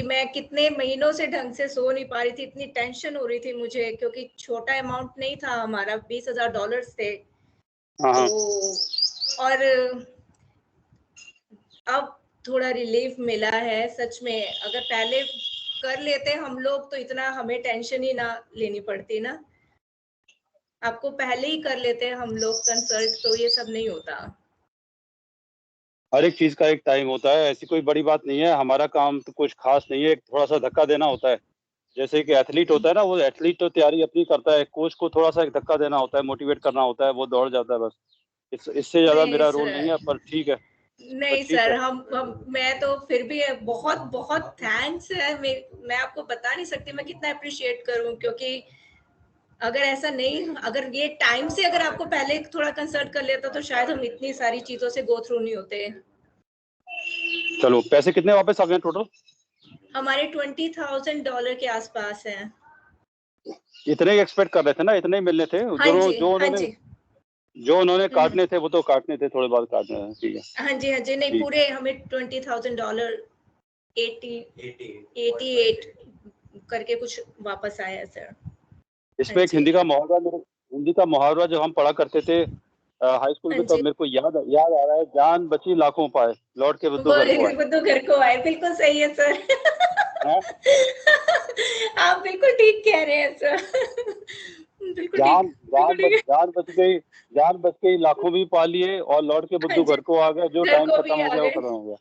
मैं कितने महीनों से ढंग से सो नहीं पा रही थी, इतनी टेंशन हो रही थी मुझे, क्योंकि छोटा अमाउंट नहीं था हमारा, $20,000 थे। हाँ तो और अब थोड़ा रिलीफ मिला है सच में। अगर पहले कर लेते हम लोग तो इतना हमें टेंशन ही ना लेनी पड़ती ना। आपको पहले ही कर लेते हैं हम लोग कंसल्ट तो ये सब नहीं होता। हर एक चीज का एक टाइम होता है, ऐसी कोई बड़ी बात नहीं है। हमारा काम तो कुछ खास नहीं है, थोड़ा सा धक्का देना होता है। जैसे कि एथलीट होता है ना, वो एथलीट तो तैयारी अपनी करता है, कोच को थोड़ा सा एक धक्का देना होता है, मोटिवेट करना होता है, वो दौड़ जाता है बस। इससे ज्यादा नहीं मेरा रोल नहीं सर, है, पर ठीक है। नहीं सर, हम मैं तो फिर भी बहुत बहुत थैंक्स है। मैं आपको बता नहीं सकती मैं कितना अप्रिशिएट करूं, क्योंकि अगर ऐसा नहीं, अगर ये टाइम से अगर आपको पहले थोड़ा कंसल्ट कर लेता तो शायद हम इतनी सारी चीजों से गो थ्रू नहीं होते। चलो, पैसे कितने वापस आ गए टोटल? हमारे $20,000 के आसपास हैं। इतने ही एक्सपेक्ट कर रहे थे ना, इतने ही मिलने थे? हाँ जी, हाँ जी। जो उन्होंने काटने थे वो तो काटने थे, थोड़े बहुत काटने हैं। ठीक है। हाँ जी, हाँ जी। नहीं, ठीक। पूरे हमें $20,000 88 करके कुछ वापस आया है सर। इसमें हाँ एक जी, हिंदी का मुहावरा जो हम पढ़ा करते थे हाई स्कूल हाँ में, तो जी। मेरे को याद आ रहा है, जान बची लाखों पाए, लौट के बुद्धू घर को आए। बुद्धू घर को आए, बिल्कुल सही है सर। हैं? आप बिल्कुल ठीक कह रहे हैं सर। बिल्कुल ठीक, बिल्कुल ठीक। जान बच गई, लाखों भी पा लिए, और लौट के हाँ बुद्धू जी, घर को आ गया। जो घर टाइम को खत्म भी हो आ गया वो गए। खत्म हो गया।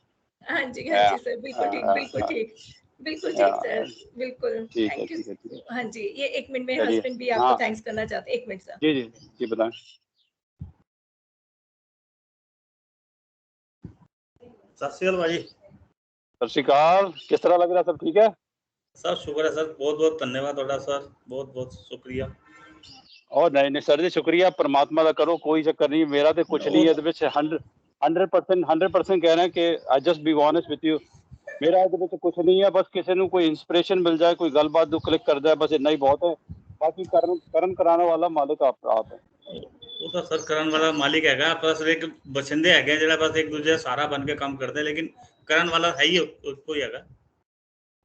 हाँ जी, हाँ हाँ, जी सर, बिल्कुल हाँ, ठीक, हाँ, बिल्कुल हाँ, ठीक, बिल्कुल ठीक हाँ, सर, बिल्कुल। ठीक है, थैंक यू। ठीक है, ठीक है। हाँ जी, ये 1 मिनट में चलिए। हस्बैंड भी आपको हाँ, थैंक्स करना चाहते हैं। 1 मिनट सर। जी, जी, जी, बताएं। सत श्री अकाल भाजी। सत श्री अकाल। किस तरह लग रहा, सब ठीक है? सर शुक्र है सर, बहुत बहुत धन्यवाद ਤੁਹਾਡਾ सर, बहुत बहुत शुक्रिया। और नहीं नहीं सर जी, शुक्रिया परमात्मा का करो, कोई चक्कर नहीं, मेरा तो कुछ नहीं है। 100% कह रहे हैं कि I just be honest with you, मेरा तो कुछ नहीं है। बस किसी ਨੂੰ कोई इंस्पिरेशन मिल जाए, कोई गलबात दुख क्लिक कर जाए, बस इतना ही बहुत है। बाकी कर्म कराने वाला मालिक आप है। ਉਹ ਤਾਂ ਸਰ ਕਰਨ ਵਾਲਾ ਮਾਲਿਕ ਹੈਗਾ, ਆਪਾਂ ਸਿਰ ਇੱਕ ਬਸਿੰਦੇ ਹੈਗੇ ਜਿਹੜਾ ਬਸ ਇੱਕ ਦੂਜੇ ਦਾ ਸਹਾਰਾ ਬਣ ਕੇ ਕੰਮ ਕਰਦੇ, ਲੇਕਿਨ ਕਰਨ ਵਾਲਾ ਹੈ ਹੀ ਕੋਈ ਹੈਗਾ।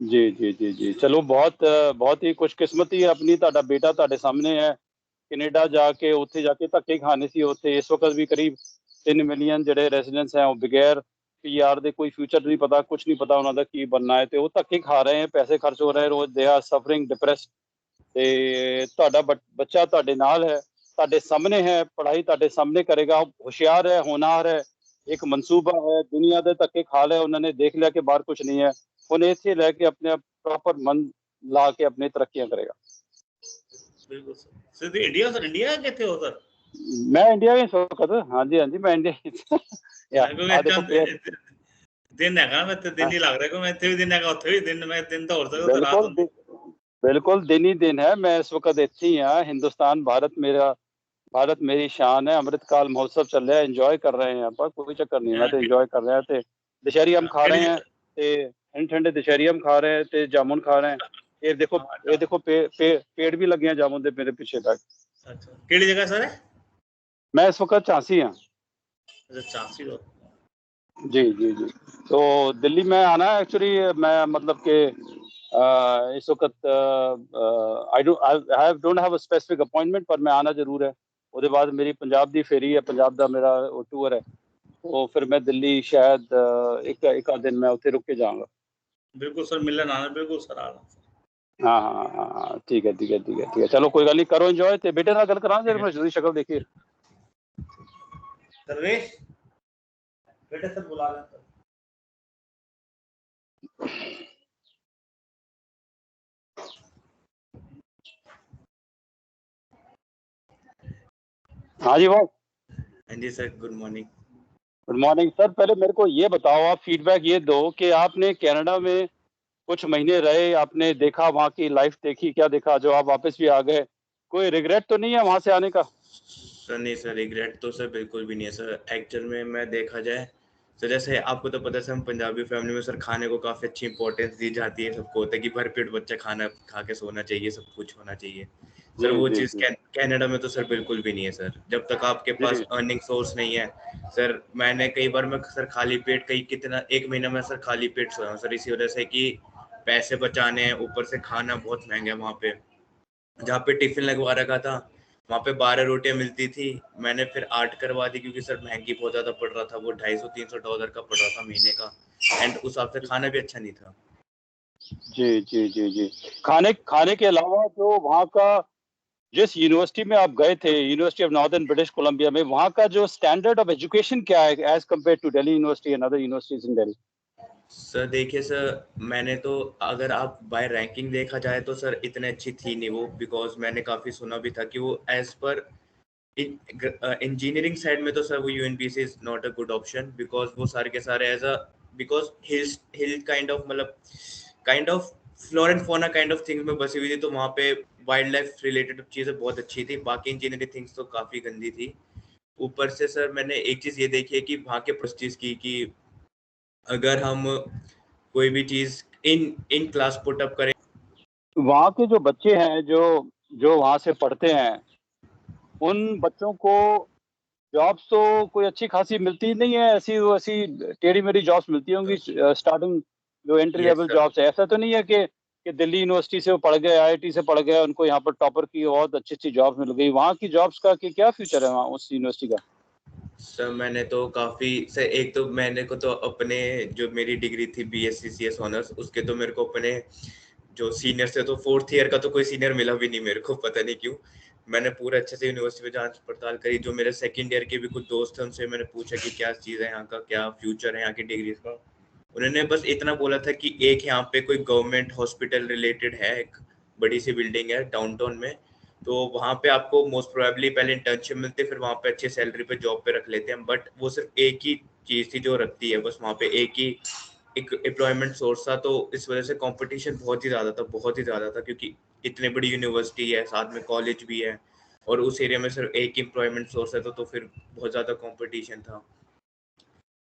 जी जी जी जी, चलो, बहुत ही खुशकिस्मती है अपनी। ਤੁਹਾਡਾ ਬੇਟਾ ਤੁਹਾਡੇ ਸਾਹਮਣੇ ਹੈ, ਕੈਨੇਡਾ ਜਾ ਕੇ ਉੱਥੇ ਜਾ ਕੇ ਧੱਕੇ ਖਾਣੇ ਸੀ। ਉੱਥੇ ਇਸ ਵਕਤ ਵੀ ਕਰੀਬ 3 ਮਿਲੀਅਨ ਜਿਹੜੇ ਰੈਜ਼ੀਡੈਂਟਸ ਹੈ, ਉਹ ਬਗੈਰ ਪੀਆਰ ਦੇ, ਕੋਈ ਫਿਊਚਰ ਨਹੀਂ ਪਤਾ, ਕੁਝ ਨਹੀਂ ਪਤਾ ਉਹਨਾਂ ਦਾ ਕੀ ਬਣਨਾ ਹੈ, ਤੇ ਉਹ ਧੱਕੇ ਖਾ ਰਹੇ ਹੈ, ਪੈਸੇ ਖਰਚ ਹੋ ਰਹੇ ਰੋਜ਼, ਦੇ ਆਰ ਸਫਰਿੰਗ ਡਿਪਰੈਸਡ। ਤੇ ਤੁਹਾਡਾ ਬੱਚਾ ਤੁਹਾਡੇ ਨਾਲ ਹੈ, ਤੁਹਾਡੇ ਸਾਹਮਣੇ ਹੈ, ਪੜ੍ਹਾਈ ਤੁਹਾਡੇ ਸਾਹਮਣੇ ਕਰੇਗਾ, ਹੁਸ਼ਿਆਰ ਹੈ, ਹੋਣਹਾਰ ਹੈ, ਇੱਕ ਮਨਸੂਬਾ ਹੈ। ਦੁਨੀਆ ਦੇ ਧੱਕੇ ਖਾ ਲਏ, ਉਹਨਾਂ ਨੇ ਦੇਖ ਲਿਆ ਕਿ ਬਾਹਰ ਕੁਝ ਨਹੀਂ ਹੈ, ਉਹਨੇ ਇੱਥੇ ਲੈ ਕੇ ਆਪਣੇ ਪ੍ਰੋਪਰ ਮਨ ਲਾ ਕੇ ਆਪਣੀ ਤਰੱਕੀਆਂ ਕਰੇਗਾ। ਬਿਲਕੁਲ ਸਰ। ਸਿੱਧੀ ਇੰਡੀਆ ਸਰ, ਇੰਡੀਆ ਕਿੱਥੇ ਹੋ ਸਰ? मैं इंडिया में इस वक्त, हाँ जी, हाँ जी, मैं इंडिया देखो दिन हैगा, मैं तो दिन ही लग रहा है, मैं इत्थे भी दिन हैगा, उत्थे भी दिन, मैं दिन तो हो सकदा तो रात बिल्कुल बिल्कुल दिन ही दिन है। मैं इस वक्त इत्थे ही हाँ। हिंदुस्तान, भारत मेरी शान है। अमृतकाल महोत्सव चल रहा है, एंजॉय कर रहे हैं यहाँ पर, कोई चक्कर नहीं। मैं तो एंजॉय कर रहे हैं, ते दशहरी हम खा रहे हैं, ते ठंडे दशहरी हम खा रहे हैं, ते जामुन खा रहे हैं। ये देखो पेड़ भी लगे हैं जामुन दे मेरे पीछे तक। अच्छा, केड़ी जगह सर है? मैं इस वक्त झांसी हाँ। झांसी हो? जी जी जी। तो दिल्ली में आना है एक्चुअली, मैं मतलब कि इस वक्त I don't have a specific appointment, पर मैं आना जरूर है। उसके बाद मेरी पंजाब दी फेरी है, पंजाब दा मेरा टूर है, तो फिर मैं दिल्ली शायद एक आध दिन मैं उत्थे रुक के जाऊंगा। बिल्कुल सर, मिलन आना, बिल्कुल सर आना। हाँ हाँ हाँ हाँ, ठीक है ठीक है ठीक है ठीक है। चलो कोई गल नहीं, करो एंजॉय। ते बेटे नाल गल करा जरा, मैं शक्ल देखिए। सर्वेश बेटे सर बुला रहे हैं। हाँ जी बॉस। हाँ जी sir, good morning. Good morning sir. पहले मेरे को ये बताओ, आप फीडबैक ये दो कि आपने कनाडा में कुछ महीने रहे, आपने देखा, वहाँ की लाइफ देखी, क्या देखा जो आप वापस भी आ गए? कोई रिग्रेट तो नहीं है वहाँ से आने का? सर नहीं सर, रिग्रेट तो सर बिल्कुल भी नहीं है सर। एक्चुअल में मैं देखा जाए सर, जैसे आपको तो पता है सर, हम पंजाबी फैमिली में सर खाने को काफ़ी अच्छी इंपॉर्टेंस दी जाती है। सबको होता है कि भरपेट बच्चा खाना खा के सोना चाहिए, सब कुछ होना चाहिए सर। जी वो जी चीज़ जी कनाडा में तो सर बिल्कुल भी नहीं है सर। जब तक आपके पास जी अर्निंग सोर्स नहीं है सर, मैंने कई बार मैं सर खाली पेट, कई कितना 1 महीना में सर खाली पेट सोया हूँ सर, इसी वजह से कि पैसे बचाने हैं, ऊपर से खाना बहुत महंगा है वहाँ पे। जहाँ पे टिफिन लगवा रखा था वहाँ पे 12 रोटियां मिलती थी, मैंने फिर 8 करवा दी क्योंकि सर महंगी बहुत ज्यादा पड़ रहा था, वो $250-300 का पड़ रहा था महीने का, एंड उस हिसाब से खाना भी अच्छा नहीं था। जी, जी, जी, जी। खाने खाने के अलावा जो वहाँ का जिस यूनिवर्सिटी में आप गए थे, University of Northern British Columbia में, वहाँ का जो स्टैंडर्ड ऑफ एजुकेशन क्या है as compared to Delhi University and other universities in Delhi? Sir देखिए सर, मैंने तो, अगर आप बाय रैंकिंग देखा जाए तो सर इतने अच्छी थी नहीं वो, बिकॉज मैंने काफी सुना भी था कि वो एज पर इंजीनियरिंग साइड में तो सर वो UNBC is not a good option, because वो सारे के सारे as a, because hill kind of, मतलब kind of flora and fauna kind of things में बसी हुई थी, तो वहाँ पे वाइल्ड लाइफ रिलेटेड चीजें बहुत अच्छी थी, बाकी इंजीनियरिंग थिंग्स तो काफी गंदी थी। ऊपर से सर मैंने एक चीज ये देखी है कि वहाँ के प्रेस्टीज की, कि अगर हम कोई भी चीज इन इन क्लास पुट अप करें। वहाँ के जो बच्चे हैं, जो जो वहाँ से पढ़ते हैं, उन बच्चों को जॉब्स तो कोई अच्छी-खासी मिलती नहीं है, ऐसी-वैसी टेढ़ी-मेढ़ी जॉब्स मिलती होंगी स्टार्टिंग जो entry yes level sir. Jobs है। ऐसा तो नहीं है कि दिल्ली यूनिवर्सिटी से वो पढ़ गए, आईआईटी से पढ़ गए, उनको यहाँ पर टॉपर की बहुत अच्छी-अच्छी जॉब मिल गई। वहाँ की जॉब्स का कि क्या फ्यूचर है वहाँ उस यूनिवर्सिटी का? सर मैंने तो काफी सर, एक तो मैंने को तो अपने, जो मेरी डिग्री थी बीएससी सीएस ऑनर्स, उसके तो मेरे को अपने जो सीनियर से तो 4th ईयर का तो कोई सीनियर मिला भी नहीं मेरे को, पता नहीं क्यों। मैंने पूरा अच्छे से यूनिवर्सिटी में जांच पड़ताल करी, जो मेरे 2nd ईयर के भी कुछ दोस्त हैं उनसे मैंने पूछा कि क्या चीज़ है यहाँ का, क्या फ्यूचर है यहाँ की डिग्री का। उन्होंने बस इतना बोला था कि एक यहाँ पे कोई गवर्नमेंट हॉस्पिटल रिलेटेड है, एक बड़ी सी बिल्डिंग है डाउनटाउन में, तो वहाँ पे आपको मोस्ट प्रोबेबली पहले इंटर्नशिप मिलती है, फिर वहाँ पे अच्छी सैलरी पे जॉब पे रख लेते हैं, बट वो सिर्फ एक ही चीज़ थी जो रखती है, बस वहाँ पे एक ही एक एम्प्लॉयमेंट सोर्स था, तो इस वजह से कंपटीशन बहुत ही ज़्यादा था, बहुत ही ज़्यादा था, क्योंकि इतनी बड़ी यूनिवर्सिटी है, साथ में कॉलेज भी है, और उस एरिया में सिर्फ एक एम्प्लॉयमेंट सोर्स है, तो फिर बहुत ज़्यादा कंपटीशन था।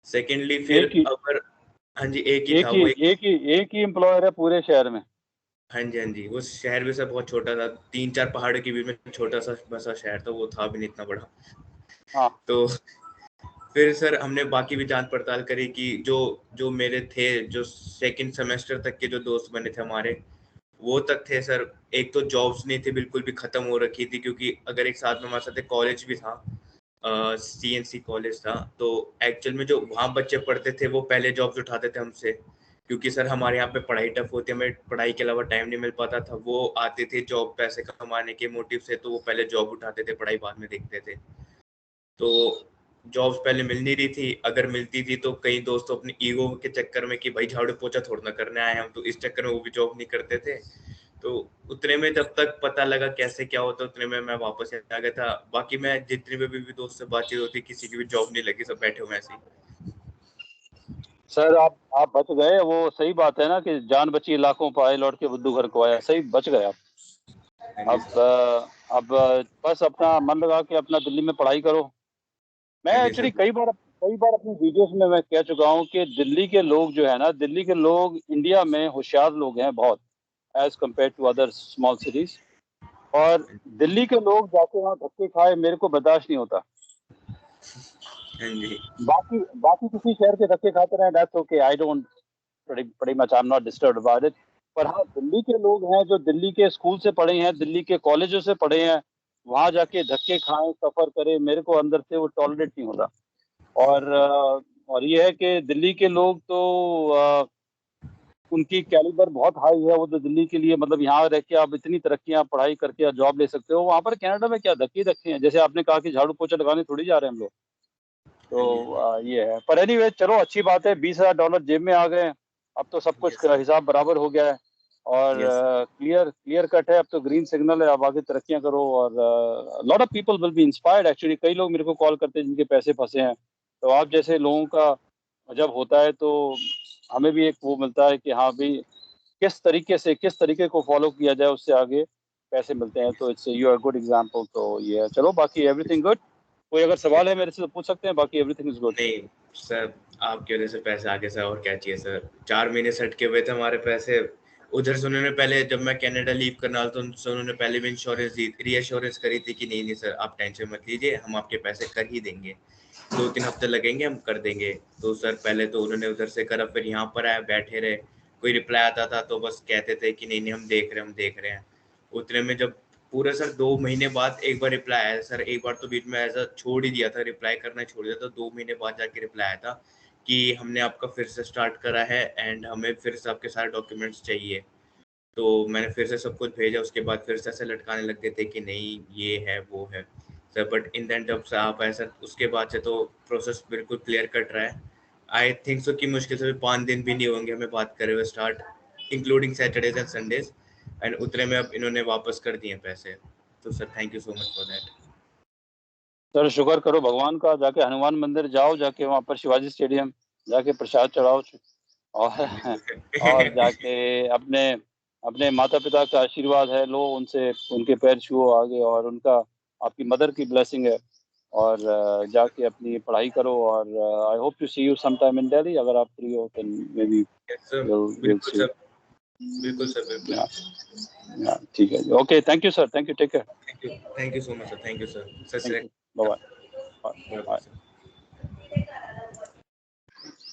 सेकेंडली फिर एक ही अगर, हाँ जी, एक ही था एक ही वो, एक ही एक ही एम्प्लॉयर है पूरे शहर में। हाँ जी, हाँ जी, वो शहर भी सर बहुत छोटा था, 3-4 पहाड़ों के बीच में छोटा सा बसा शहर था, वो था भी नहीं इतना बड़ा। हाँ। तो फिर सर हमने बाकी भी जांच पड़ताल करी कि जो जो मेरे थे, जो 2nd सेमेस्टर तक के जो दोस्त बने थे हमारे, वो तक थे सर। एक तो जॉब्स नहीं थी, बिल्कुल भी खत्म हो रखी थी, क्योंकि अगर एक साथ में हमारे साथ कॉलेज भी था, सीएनसी कॉलेज था, तो एक्चुअल में जो वहाँ बच्चे पढ़ते थे वो पहले जॉब्स उठाते थे हमसे, क्योंकि सर हमारे यहाँ पे पढ़ाई टफ होती है, हमें पढ़ाई के अलावा टाइम नहीं मिल पाता था। वो आते थे जॉब पैसे कमाने के मोटिव से, तो वो पहले जॉब उठाते थे, पढ़ाई बाद में देखते थे। तो जॉब्स पहले मिल नहीं रही थी, अगर मिलती थी तो कई दोस्त तो अपनी ईगो के चक्कर में कि भाई झाड़ू पोछा थोड़ा ना करने आए हम, तो इस चक्कर में वो भी जॉब नहीं करते थे। तो उतने में जब तक पता लगा कैसे क्या होता, उतने में मैं वापस आ गया था। बाकी मैं जितने भी दोस्त से बातचीत होती, किसी की भी जॉब नहीं लगी, सब बैठे हुए ऐसे ही। सर आप बच गए, वो सही बात है ना कि जान बची लाखों पाए लौट के बुद्धू घर को आया, सही बच गए आप। हाँ जी अब सर। अब बस अपना मन लगा के अपना दिल्ली में पढ़ाई करो। मैं हाँ जी एक्चुअली सर। कई बार अपनी वीडियोस में मैं कह चुका हूँ कि दिल्ली के लोग जो है ना, दिल्ली के लोग इंडिया में होशियार लोग हैं बहुत, as compare to other small cities. और दिल्ली के लोग जाके वहाँ धक्के खाए मेरे को बर्दाश्त नहीं होता। हाँ जी। बाकी बाकी किसी शहर के धक्के खाते रहें, that's okay, I don't pretty much I'm not disturbed about it। पर हाँ, दिल्ली के लोग हैं जो दिल्ली के स्कूल से पढ़े हैं, दिल्ली के कॉलेजों से पढ़े हैं, वहाँ जाके धक्के खाएँ, सफ़र करें, मेरे को अंदर से वो टॉलरेट नहीं होता। और ये है कि दिल्ली के लोग तो उनकी कैलिबर बहुत हाई है, वो तो दिल्ली के लिए मतलब यहाँ रह के आप इतनी तरक्कियाँ पढ़ाई करके आप जॉब ले सकते हो, वहाँ पर कनाडा में क्या धक्के ही धक्के हैं। जैसे आपने कहा कि झाड़ू-पोछा लगाने थोड़ी जा रहे हैं हम लोग। हाँ जी। तो ये है। पर एनीवे चलो अच्छी बात है, $20,000 जेब में आ गए हैं। अब तो सब कुछ यस का सर। हिसाब बराबर हो गया है और यस। क्लियर क्लियर कट है, अब तो ग्रीन सिग्नल है, अब आगे तरक्कियाँ करो और lot of people will be inspired actually. कई लोग मेरे को कॉल करते हैं जिनके पैसे फँसे हैं। तो आप जैसे लोगों का जब होता है तो हमें भी एक वो मिलता है कि हाँ भई, किस तरीके को फ़ॉलो किया जाए उससे आगे पैसे मिलते हैं। तो it's you are good example. तो ये है। चलो बाकी एवरीथिंग गुड। कोई अगर सवाल है मेरे से तो पूछ सकते हैं, बाकी एवरीथिंग इज़ गुड। नहीं सर, आपकी वजह से पैसे आगे सर, और क्या चाहिए सर। 4 महीने से अटके हुए थे हमारे पैसे। उधर से उन्होंने पहले, जब मैं कनाडा लीव करना था, तो उनसे उन्होंने पहले भी इंश्योरेंस दी, रीअश्योरेंस करी थी कि नहीं नहीं सर आप टेंशन मत लीजिए, हम आपके पैसे कर ही देंगे, 2-3 हफ्ते लगेंगे हम कर देंगे। तो सर पहले तो उन्होंने उधर से करा, फिर यहाँ पर आया, बैठे रहे, कोई रिप्लाई आता था तो बस कहते थे कि नहीं नहीं हम देख रहे हैं। उतने में जब पूरे सर 2 महीने बाद एक बार रिप्लाई आया सर, एक बार तो बीच में ऐसा छोड़ ही दिया था, रिप्लाई करना छोड़ दिया था, 2 महीने बाद जाके रिप्लाई आया था कि हमने आपका फिर से स्टार्ट करा है एंड हमें फिर से आपके सारे डॉक्यूमेंट्स चाहिए। तो मैंने फिर से सब कुछ भेजा, उसके बाद फिर से ऐसे लटकाने लग गए थे कि नहीं ये है वो है sir, but in the end जब से आप ऐसा उसके बाद से तो प्रोसेस बिल्कुल क्लियर कट रहा है। आई थिंक सो कि मुश्किल से भी 5 दिन भी नहीं होंगे हमें बात करे हुए start, including Saturdays and Sundays, and उतने में अब इन्होंने वापस कर दिए पैसे। तो sir thank you so much for that. Sir शुक्र करो भगवान का, जाके हनुमान मंदिर जाओ, जाके वहाँ पर शिवाजी स्टेडियम जाके प्रसाद चढ़ाओ और जाके अपने अपने माता पिता का आशीर्वाद है लो, उनसे उनके पैर छुओ आगे, और उनका आपकी मदर की ब्लेसिंग है, और जाके अपनी पढ़ाई करो। और I hope to see you some time in Delhi, अगर आप फ्री हो तो मे बी विल सी। बिल्कुल सर बिल्कुल। ठीक है, okay, thank you sir, thank you, take care, thank you so much sir, thank you sir, thank you, bye bye.